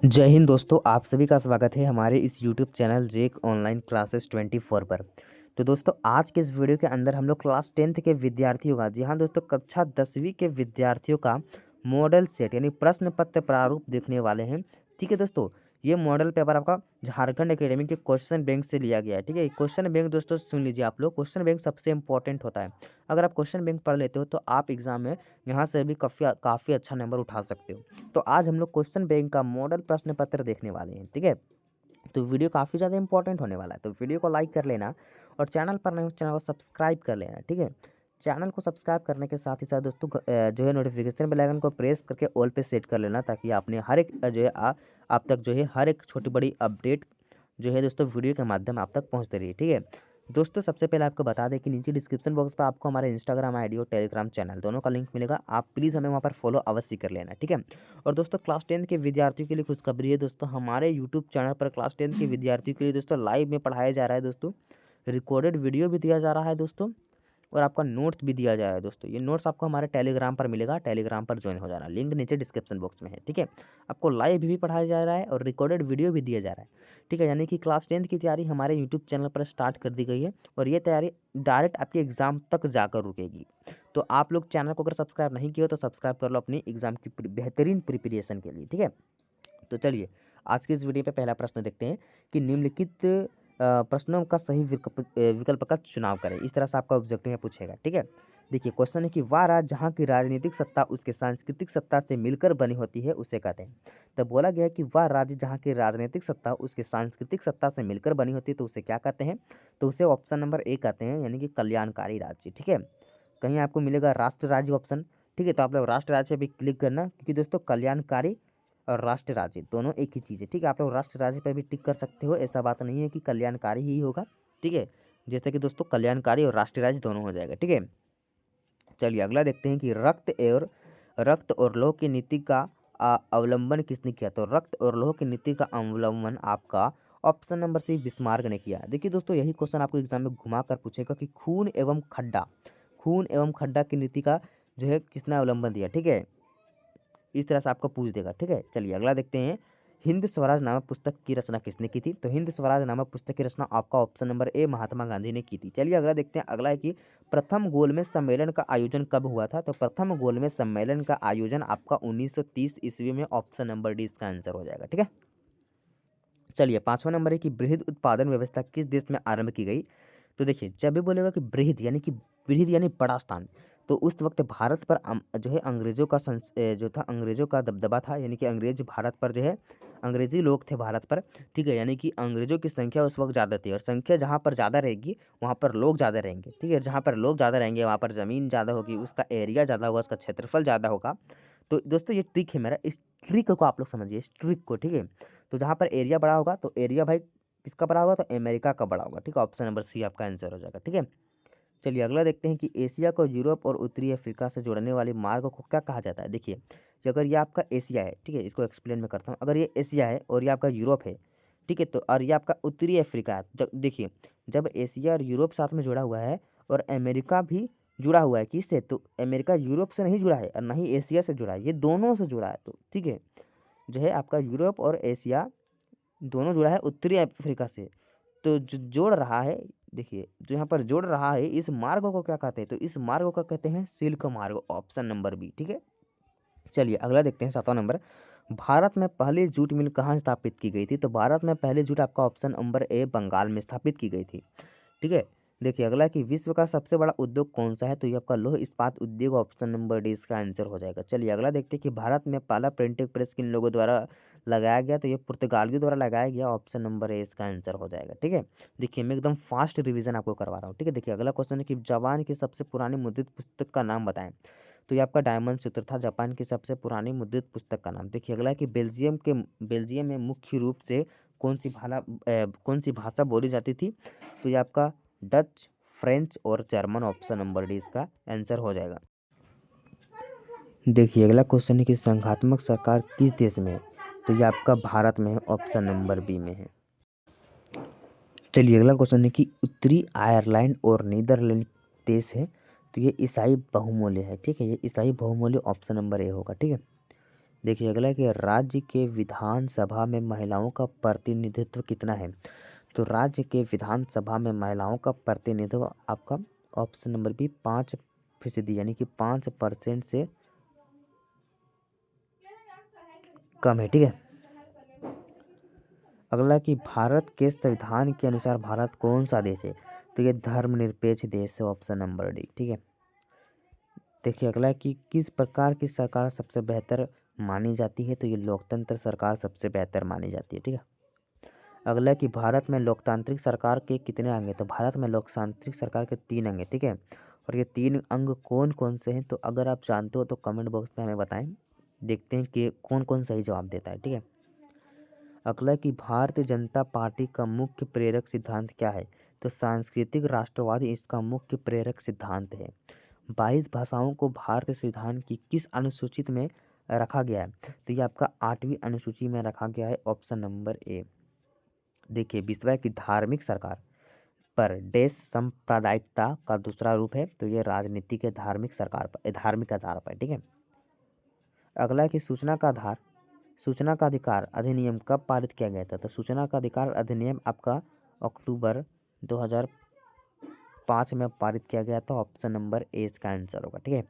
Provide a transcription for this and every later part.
जय हिंद दोस्तों, आप सभी का स्वागत है हमारे इस यूट्यूब चैनल जेक ऑनलाइन क्लासेस 24 पर। तो दोस्तों, आज के इस वीडियो के अंदर हम लोग क्लास 10th के विद्यार्थियों का, जी हाँ दोस्तों, कक्षा 10वीं के विद्यार्थियों का मॉडल सेट यानी प्रश्न पत्र प्रारूप देखने वाले हैं। ठीक है दोस्तों, ये मॉडल पेपर आपका झारखंड एकेडमी के क्वेश्चन बैंक से लिया गया है। ठीक है, क्वेश्चन बैंक दोस्तों सुन लीजिए आप लोग, क्वेश्चन बैंक सबसे इंपॉर्टेंट होता है। अगर आप क्वेश्चन बैंक पढ़ लेते हो तो आप एग्जाम में यहाँ से भी काफ़ी अच्छा नंबर उठा सकते हो। तो आज हम लोग क्वेश्चन बैंक का मॉडल प्रश्न पत्र देखने वाले हैं। ठीक है, तो वीडियो काफ़ी ज़्यादा इंपॉर्टेंट होने वाला है, तो वीडियो को लाइक कर लेना और चैनल पर नए हो चैनल को सब्सक्राइब कर लेना। ठीक है, चैनल को सब्सक्राइब करने के साथ ही साथ दोस्तों जो है नोटिफिकेशन बेल आइकन को प्रेस करके ऑल पे सेट कर लेना, ताकि आपने हर एक जो है आप तक जो है हर एक छोटी बड़ी अपडेट जो है दोस्तों वीडियो के माध्यम आप तक पहुँचते रहिए। ठीक है दोस्तों, सबसे पहले आपको बता दें कि नीचे डिस्क्रिप्शन बॉक्स पर आपको हमारे इंस्टाग्राम आईडी और टेलीग्राम चैनल दोनों का लिंक मिलेगा। आप प्लीज़ हमें वहाँ पर फॉलो अवश्य कर लेना। ठीक है, और दोस्तों क्लास 10 के विद्यार्थियों के लिए खुशखबरी है दोस्तों, हमारे यूट्यूब चैनल पर क्लास 10 के विद्यार्थियों के लिए दोस्तों लाइव में पढ़ाया जा रहा है दोस्तों, रिकॉर्डेड वीडियो भी दिया जा रहा है दोस्तों, और आपका नोट्स भी दिया जा रहा है दोस्तों। ये नोट्स आपको हमारे टेलीग्राम पर मिलेगा, टेलीग्राम पर ज्वाइन हो जाना, लिंक नीचे डिस्क्रिप्शन बॉक्स में है। ठीक है, आपको लाइव भी पढ़ाया जा रहा है और रिकॉर्डेड वीडियो भी दिया जा रहा है। ठीक है, यानी कि क्लास 10 की तैयारी हमारे यूट्यूब चैनल पर स्टार्ट कर दी गई है, और ये तैयारी डायरेक्ट आपके एग्ज़ाम तक जाकर रुकेगी। तो आप लोग चैनल को अगर सब्सक्राइब नहीं किए हो तो सब्सक्राइब कर लो अपनी एग्ज़ाम की बेहतरीन प्रिपरेशन के लिए। ठीक है, तो चलिए आज के इस वीडियो पे पहला प्रश्न देखते हैं कि निम्नलिखित प्रश्नों का सही विकल्प का चुनाव करें। इस तरह से आपका ऑब्जेक्टिव में पूछेगा। ठीक है, देखिए क्वेश्चन है कि वह राज्य जहाँ की राजनीतिक सत्ता उसके सांस्कृतिक सत्ता से मिलकर बनी होती है उसे कहते हैं। तब बोला गया कि वह राज्य जहाँ की राजनीतिक सत्ता उसके सांस्कृतिक सत्ता से मिलकर बनी होती है तो उसे क्या कहते हैं। तो उसे ऑप्शन नंबर ए कहते हैं, यानी कि कल्याणकारी राज्य। ठीक है, कहीं आपको मिलेगा राष्ट्र राज्य ऑप्शन। ठीक है, तो आप लोग राष्ट्र राज्य पे भी क्लिक करना, क्योंकि दोस्तों कल्याणकारी और राष्ट्र राज्य दोनों एक ही चीज़ है। ठीक है, आप लोग राष्ट्र राज्य पर भी टिक कर सकते हो, ऐसा बात नहीं है कि कल्याणकारी ही होगा। ठीक है, जैसे कि दोस्तों कल्याणकारी और राष्ट्रीय राज्य दोनों हो जाएगा। ठीक है, चलिए अगला देखते हैं कि रक्त और लौह की नीति का अवलंबन किसने किया। तो रक्त और लौह की नीति का अवलंबन आपका ऑप्शन नंबर सी बिस्मार्क ने किया। देखिए दोस्तों, यही क्वेश्चन आपको एग्जाम में घुमा कर पूछेगा कि खून एवं खड्डा की नीति का जो है किसने अवलंबन दिया। ठीक है, इस तरह से आपको पूछ देगा। ठीक है, चलिए अगला देखते हैं, हिंद स्वराज नामक पुस्तक की रचना किसने की थी। तो हिंद स्वराज नामक पुस्तक की रचना आपका option number A Mahatma Gandhi ने की थी। चलिए अगला देखते हैं, अगला है कि प्रथम गोलमेज सम्मेलन का आयोजन कब हुआ था। तो प्रथम गोलमेज सम्मेलन का आयोजन आपका 1930 ईस्वी में, ऑप्शन नंबर डी इसका आंसर हो जाएगा। ठीक है, चलिए पांचवा नंबर है कि बृहद उत्पादन व्यवस्था किस देश में आरंभ की गई। तो देखिए, जब भी बोलेगा कि बृहद यानी बड़ा स्थान, तो उस वक्त भारत पर जो है अंग्रेजों का जो था, अंग्रेजों का दबदबा था, यानी कि अंग्रेज भारत पर जो है अंग्रेजी लोग थे भारत पर। ठीक है, यानी कि अंग्रेजों की संख्या उस वक्त ज़्यादा थी, और संख्या जहाँ पर ज़्यादा रहेगी वहाँ पर लोग ज़्यादा रहेंगे। ठीक है, जहाँ पर लोग ज़्यादा रहेंगे वहाँ पर ज़मीन ज़्यादा होगी, उसका एरिया ज़्यादा होगा, उसका क्षेत्रफल ज़्यादा होगा। तो दोस्तों ये ट्रिक है मेरा, इस ट्रिक को आप लोग समझिए, इस ट्रिक को। ठीक है, तो जहाँ पर एरिया बड़ा होगा तो एरिया भाई किसका बड़ा होगा, तो अमेरिका का बड़ा होगा। ठीक है, ऑप्शन नंबर सी आपका आंसर हो जाएगा। ठीक है, चलिए अगला देखते हैं कि एशिया को यूरोप और उत्तरी अफ्रीका से जोड़ने वाले मार्ग को क्या कहा जाता है। देखिए, कि अगर ये आपका एशिया है, ठीक है, इसको एक्सप्लेन मैं करता हूँ। अगर ये एशिया है और ये आपका यूरोप है, ठीक है, तो और ये आपका उत्तरी अफ्रीका है, देखिए जब एशिया और यूरोप साथ में जुड़ा हुआ है और अमेरिका भी जुड़ा हुआ है किससे, तो अमेरिका यूरोप से नहीं जुड़ा है और ना ही एशिया से जुड़ा है, ये दोनों से जुड़ा है। तो ठीक है, जो है आपका यूरोप और एशिया दोनों जुड़ा है उत्तरी अफ्रीका से। तो जो जोड़ रहा है, देखिए जो यहाँ पर जोड़ रहा है, इस मार्ग को क्या कहते हैं, तो इस मार्ग को कहते हैं सिल्क मार्ग, ऑप्शन नंबर बी। ठीक है, चलिए अगला देखते हैं सातवां नंबर, भारत में पहली जूट मिल कहाँ स्थापित की गई थी। तो भारत में पहली जूट आपका ऑप्शन नंबर ए बंगाल में स्थापित की गई थी। ठीक है, देखिए अगला कि विश्व का सबसे बड़ा उद्योग कौन सा है। तो ये आपका लौह इस्पात उद्योग, ऑप्शन नंबर डी इसका आंसर हो जाएगा। चलिए अगला देखते हैं कि भारत में पहला प्रिंटिंग प्रेस किन लोगों द्वारा लगाया गया। तो ये पुर्तगालियों द्वारा लगाया गया, ऑप्शन नंबर ए इसका आंसर हो जाएगा। ठीक है, देखिए मैं एकदम फास्ट रिवीजन आपको करवा रहा हूँ। ठीक है, देखिए अगला क्वेश्चन है कि जापान की सबसे पुरानी मुद्रित पुस्तक का नाम बताएं। तो ये आपका डायमंड सूत्र था, जापान की सबसे पुरानी मुद्रित पुस्तक का नाम। देखिए अगला है कि बेल्जियम में मुख्य रूप से कौन सी भाषा बोली जाती थी। तो ये आपका डच, फ्रेंच और जर्मन, ऑप्शन नंबर डी इसका आंसर हो जाएगा। देखिए अगला क्वेश्चन है कि संघात्मक सरकार किस देश में है। तो ये आपका भारत में है, ऑप्शन नंबर बी में है। चलिए अगला क्वेश्चन है कि उत्तरी आयरलैंड और नीदरलैंड देश है, तो ये ईसाई बहुमूल्य है। ठीक है, ये ईसाई बहुमूल्य, ऑप्शन नंबर ए होगा। ठीक है, देखिए अगला है कि राज्य के विधानसभा में महिलाओं का प्रतिनिधित्व कितना है। तो राज्य के विधानसभा में महिलाओं का प्रतिनिधित्व आपका ऑप्शन नंबर बी 5% यानी कि 5% से कम है। ठीक है। अगला कि भारत के संविधान के अनुसार भारत कौन सा देश है। तो ये धर्मनिरपेक्ष देश है, ऑप्शन नंबर डी। ठीक है। देखिए अगला कि किस प्रकार की सरकार सबसे बेहतर मानी जाती है। तो ये लोकतंत्र सरकार सबसे बेहतर मानी जाती है। ठीक है। अगला कि भारत में लोकतांत्रिक सरकार के कितने अंग हैं। तो भारत में लोकतांत्रिक सरकार के 3 अंग हैं। ठीक है। और ये 3 अंग कौन कौन से हैं। तो अगर आप जानते हो तो कमेंट बॉक्स में हमें बताएं, देखते हैं कि कौन कौन सही जवाब देता है। ठीक है। अगला कि भारतीय जनता पार्टी का मुख्य प्रेरक सिद्धांत क्या है। तो सांस्कृतिक राष्ट्रवाद इसका मुख्य प्रेरक सिद्धांत है। 22 भाषाओं को भारतीय संविधान की किस अनुसूचित में रखा गया है। तो ये आपका 8वीं अनुसूची में रखा गया है, ऑप्शन नंबर ए। देखिए विश्व की धार्मिक सरकार पर देश सांप्रदायिकता का दूसरा रूप है। तो ये राजनीति के धार्मिक सरकार पर धार्मिक आधार पर। ठीक है। अगला कि सूचना का अधिकार अधिनियम कब पारित किया गया था। तो सूचना का अधिकार अधिनियम आपका अक्टूबर 2005 में पारित किया गया था, ऑप्शन नंबर ए इसका आंसर होगा। ठीक है।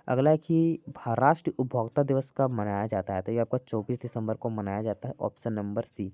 अगला है कि राष्ट्रीय उपभोक्ता दिवस कब मनाया जाता है। तो ये आपका 24 दिसंबर को मनाया जाता है, ऑप्शन नंबर सी।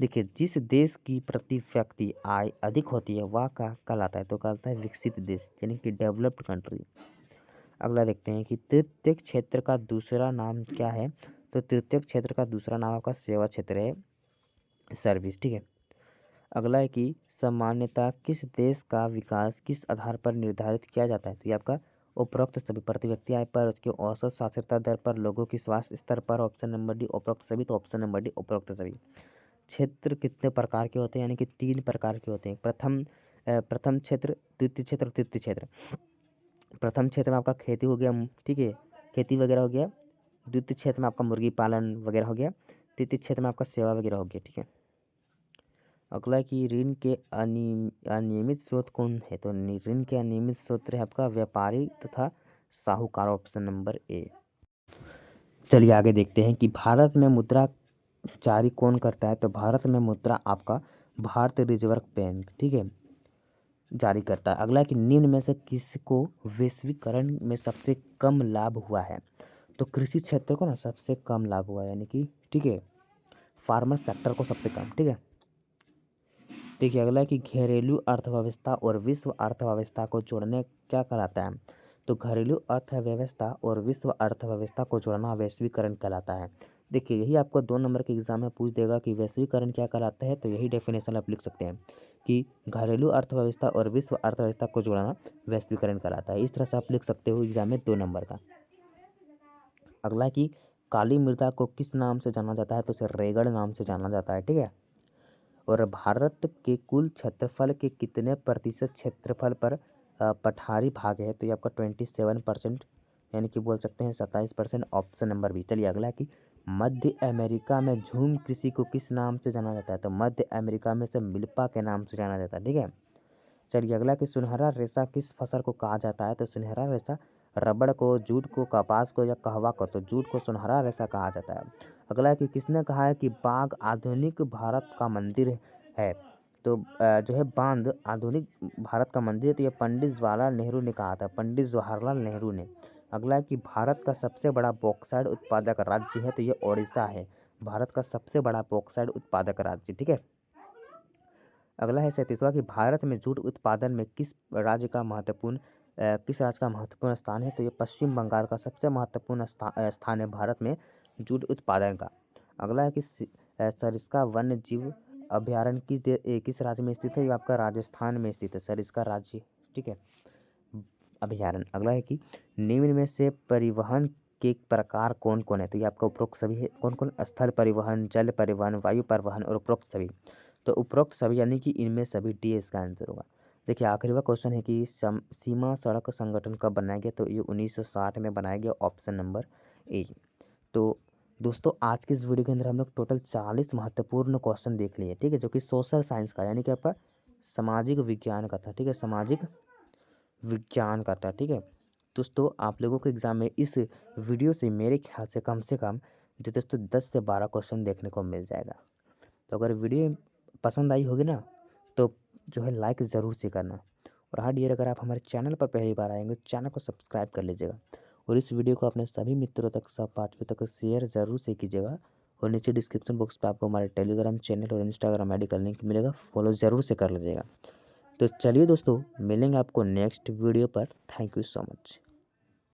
देखिए जिस देश की प्रति व्यक्ति आय अधिक होती है वह का कहलाता है। तो कहलाता है विकसित देश यानी कि डेवलप्ड कंट्री। अगला देखते हैं कि तृतीय क्षेत्र का दूसरा नाम क्या है। तो तृतीय क्षेत्र का दूसरा नाम आपका सेवा क्षेत्र है, सर्विस। ठीक है। अगला है कि सामान्यतः किस देश का विकास किस आधार पर निर्धारित किया जाता है। तो ये आपका उपरोक्त सभी प्रति व्यक्ति आय पर, उसके औसत साक्षरता दर पर, लोगों की स्वास्थ्य स्तर पर, ऑप्शन नंबर डी उपरोक्त सभी। तो ऑप्शन नंबर डी उपरोक्त सभी। क्षेत्र कितने प्रकार के होते हैं। यानी कि 3 प्रकार के होते हैं। प्रथम क्षेत्र, द्वितीय क्षेत्र, तृतीय क्षेत्र। प्रथम क्षेत्र में आपका खेती हो गया, ठीक है, खेती वगैरह हो गया। द्वितीय क्षेत्र में आपका मुर्गी पालन वगैरह हो गया। तृतीय क्षेत्र में आपका सेवा वगैरह हो गया। ठीक है। अगला कि ऋण के अनियमित स्रोत कौन है। तो ऋण के अनियमित स्रोत है आपका व्यापारी तथा साहूकार, ऑप्शन नंबर ए। चलिए आगे देखते हैं कि भारत में मुद्रा जारी कौन करता है। तो भारत में मुद्रा आपका भारतीय रिजर्व बैंक, ठीक है, जारी करता है। अगला कि निम्न में से किसको वैश्वीकरण में सबसे कम लाभ हुआ है। तो कृषि क्षेत्र को ना सबसे कम लाभ हुआ है, यानी कि ठीक है, फार्मर सेक्टर को सबसे कम। ठीक है। देखिए अगला कि घरेलू अर्थव्यवस्था और विश्व अर्थव्यवस्था को जोड़ने क्या कहलाता है। तो घरेलू अर्थव्यवस्था और विश्व अर्थव्यवस्था को जोड़ना वैश्वीकरण कहलाता है। देखिए यही आपको 2 नंबर के एग्जाम में पूछ देगा कि वैश्वीकरण क्या कहलाता है। तो यही डेफिनेशन आप लिख सकते हैं कि घरेलू अर्थव्यवस्था और विश्व अर्थव्यवस्था को जोड़ना वैश्वीकरण कहलाता है। इस तरह से आप लिख सकते हो एग्जाम में 2 नंबर का। अगला कि काली मृदा को किस नाम से जाना जाता है। तो उसे रेगड़ नाम से जाना जाता है। ठीक है। और भारत के कुल क्षेत्रफल के कितने प्रतिशत क्षेत्रफल पर पठारी भाग है। तो ये आपका 27%, यानी कि बोल सकते हैं 27%, ऑप्शन नंबर बी। चलिए अगला कि मध्य अमेरिका में झूम कृषि को किस नाम से जाना जाता है। तो मध्य अमेरिका में से मिल्पा के नाम से जाना जाता है। ठीक है। चलिए अगला कि सुनहरा रेशा किस फसल को कहा जाता है। तो सुनहरा रेशा रबड़ को, जूट को, कपास को या कहवा को। तो जूट को सुनहरा रेशा कहा जाता है। अगला कि किसने कहा है कि बाघ आधुनिक भारत का मंदिर है। तो जो है बांध आधुनिक भारत का मंदिर है। तो ये पंडित जवाहरलाल नेहरू ने कहा था, पंडित जवाहरलाल नेहरू ने। अगला कि भारत का सबसे बड़ा बॉक्साइट उत्पादक राज्य है। तो ये ओडिशा है, भारत का सबसे बड़ा बॉक्साइट उत्पादक राज्य। ठीक है। अगला है 37वां कि भारत में जूट उत्पादन में किस राज्य का महत्वपूर्ण स्थान है। तो ये पश्चिम बंगाल का सबसे महत्वपूर्ण स्थान है भारत में जूट उत्पादन का। अगला है कि सरिस्का वन्य जीव अभयारण्य किस राज्य में स्थित है। ये आपका राजस्थान में स्थित है, सरिस्का राज्य। ठीक है, अभयारण्य। अगला है कि निम्न में से परिवहन के प्रकार कौन कौन है। तो ये आपका उपरोक्त सभी है। कौन कौन, स्थल परिवहन, जल परिवहन, वायु परिवहन और उपरोक्त सभी। तो उपरोक्त सभी यानी कि इनमें सभी डी इसका आंसर होगा। देखिए आखिरी क्वेश्चन है कि सीमा सड़क संगठन कब बनाया गया। तो ये 1960 में बनाया गया, ऑप्शन नंबर ए। तो दोस्तों आज के इस वीडियो के अंदर हम लोग टोटल 40 महत्वपूर्ण क्वेश्चन देख लिए। ठीक है, जो कि सोशल साइंस का यानी कि आपका सामाजिक विज्ञान का था। ठीक है, सामाजिक विज्ञान का था। ठीक है दोस्तों, आप लोगों के एग्ज़ाम में इस वीडियो से मेरे ख्याल से कम जो दोस्तों 10 से 12 क्वेश्चन देखने को मिल जाएगा। तो अगर वीडियो पसंद आई होगी ना तो जो है लाइक ज़रूर से करना। और हाँ डियर, अगर आप हमारे चैनल पर पहली बार आएंगे तो चैनल को सब्सक्राइब कर लीजिएगा और इस वीडियो को अपने सभी मित्रों तक, सहपाठियों तक शेयर ज़रूर से कीजिएगा। और नीचे डिस्क्रिप्शन बॉक्स पे आपको हमारे टेलीग्राम चैनल और इंस्टाग्राम आईडी का लिंक मिलेगा, फॉलो ज़रूर से कर लीजिएगा। तो चलिए दोस्तों, मिलेंगे आपको नेक्स्ट वीडियो पर। Thank you so much.